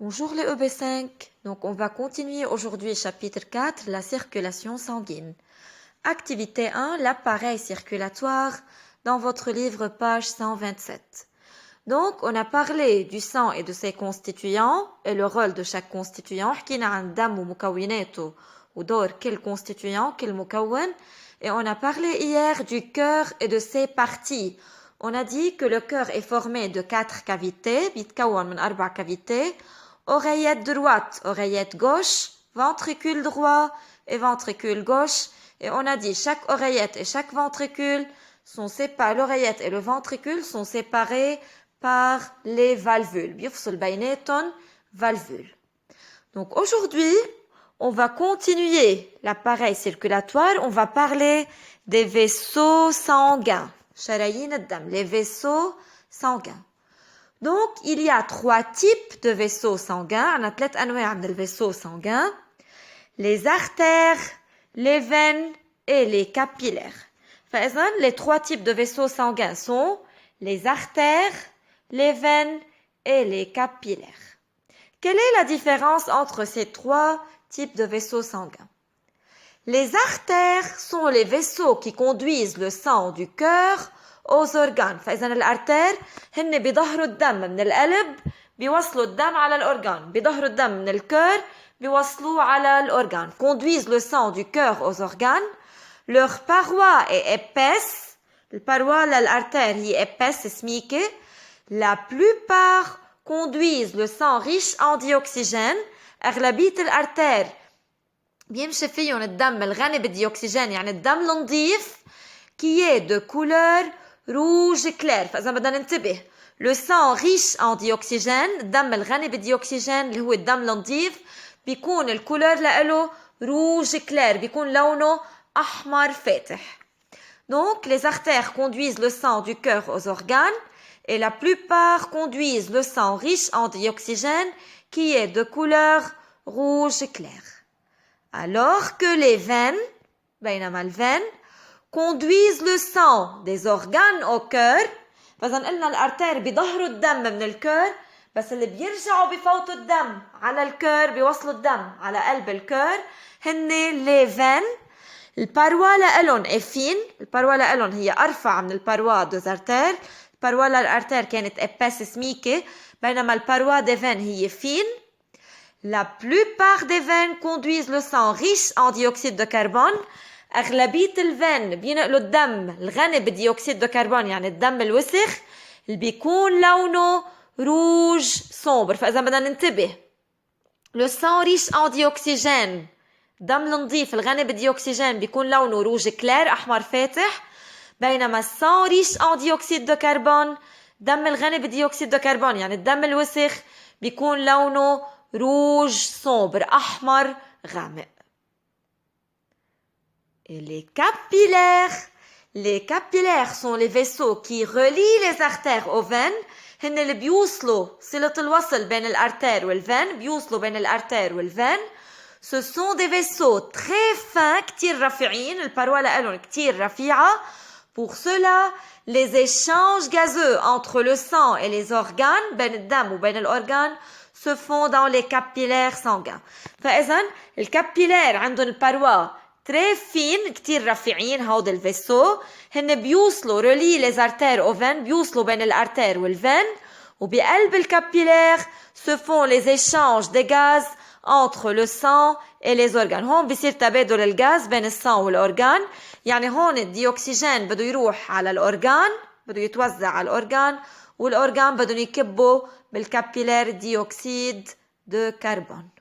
Bonjour les EB5. Donc on va continuer aujourd'hui chapitre 4, la circulation sanguine. Activité 1, l'appareil circulatoire dans votre livre page 127. Donc on a parlé du sang et de ses constituants et le rôle de chaque constituant. حكينا عن الدم ومكوناته ودور كل constituant, كل مكون. Et on a parlé hier du cœur et de ses parties. On a dit que le cœur est formé de 4 cavités, بيتكون من 4 cavités. Oreillette droite, oreillette gauche, ventricule droit et ventricule gauche. Et on a dit chaque oreillette et chaque ventricule sont séparés, l'oreillette et le ventricule sont séparés par les valvules. بيفصل بيناتهم valvules. Donc aujourd'hui, on va continuer l'appareil circulatoire. On va parler des vaisseaux sanguins. شرايين الدم, les vaisseaux sanguins. Donc, il y a 3 types de vaisseaux sanguins. On a 3 أنواع من الvaisseaux sanguins. Les artères, les veines et les capillaires. فإذن, les 3 types de vaisseaux sanguins sont les artères, les veines et les capillaires. Quelle est la différence entre ces 3 types de vaisseaux sanguins? Les artères sont les vaisseaux qui conduisent le sang du cœur aux organes. فإذا الأرتير هن بيظهروا الدم من القلب بيوصلوا الدم على الأورغان. بيظهروا الدم من الكœur بيوصلوه على الأورغان. Conduisent le sang du cœur aux organes. Leur paroi est épaisse. الباروا للأرتير هي épaisse, سميكة. La plupart conduisent le sang riche en dioxygène. أغلبية الأرتير بيمشي فيهم الدم الغني بالديوكسيجين, يعني الدم النظيف qui est de couleur rouge clair. فإذا بدنا ننتبه, le sang riche en dioxygène, الدم الغني بالديوكسيجين اللي هو الدم النظيف, بيكون الكولور له rouge clair, بيكون لونه أحمر فاتح. Donc, les artères conduisent le sang du cœur aux organes et la plupart conduisent le sang riche en dioxygène qui est de couleur rouge clair. Alors que les veines, بينما الفين, conduisent le sang des organes au cœur. فإذا قلنا الأرتير بيظهروا الدم من الكœur, بس اللي بيرجعوا بفوتوا الدم على الكœur, بيوصلوا الدم على قلب الكœur, هن les veines. الباروا لألون est fine. الباروا لألون هي أرفع من الباروا des artères. الباروا للأرتير كانت épaisse, سميكة, بينما الباروا des veines هي fine. La plupart des veines conduisent le sang riche en dioxyde de carbone. أغلبية الفين بينقلوا الدم الغني بديوكسيد دو كربون, يعني الدم الوسخ اللي بيكون لونه روج sombre. فإذا بدنا ننتبه, le sang riche en dioxygène, الدم النظيف الغني بديوكسيجين بيكون لونه روج كلير, أحمر فاتح, بينما sang riche en dioxyde de carbone, الدم الغني بديوكسيد دو كربون, يعني الدم الوسخ بيكون لونه روج sombre, أحمر غامق. Et les capillaires sont les vaisseaux qui relient les artères aux veines. هن اللي بيوصلوا صلة الوصل بين الارتère والveine, بيوصلوا بين الارتère والveine. Ce sont des vaisseaux très fins, كتير رفيعين, الباروا لألون كتير رفيعة. Pour cela, les échanges gazeux entre le sang et les organes, بين الدم وبين الأورغان, se font dans les capillaires sanguins. فإذن الكابيلير عندهم الباروا très fine, كتير رفيعين هود الفيسو, هن بيوصلوا ريلي les artères aux veines, بيوصلوا بين الارتère والveine, وبقلب الكابيلير se font les échanges des gaz entre le sang et les organes. هون بيصير تبادل الغاز بين السان والأورغان, يعني هون الديوكسيجين بده يروح على الأورغان, بده يتوزع على الأورغان, والأورغان بدهم يكبوا بالكابيلير ديوكسيد de carbone.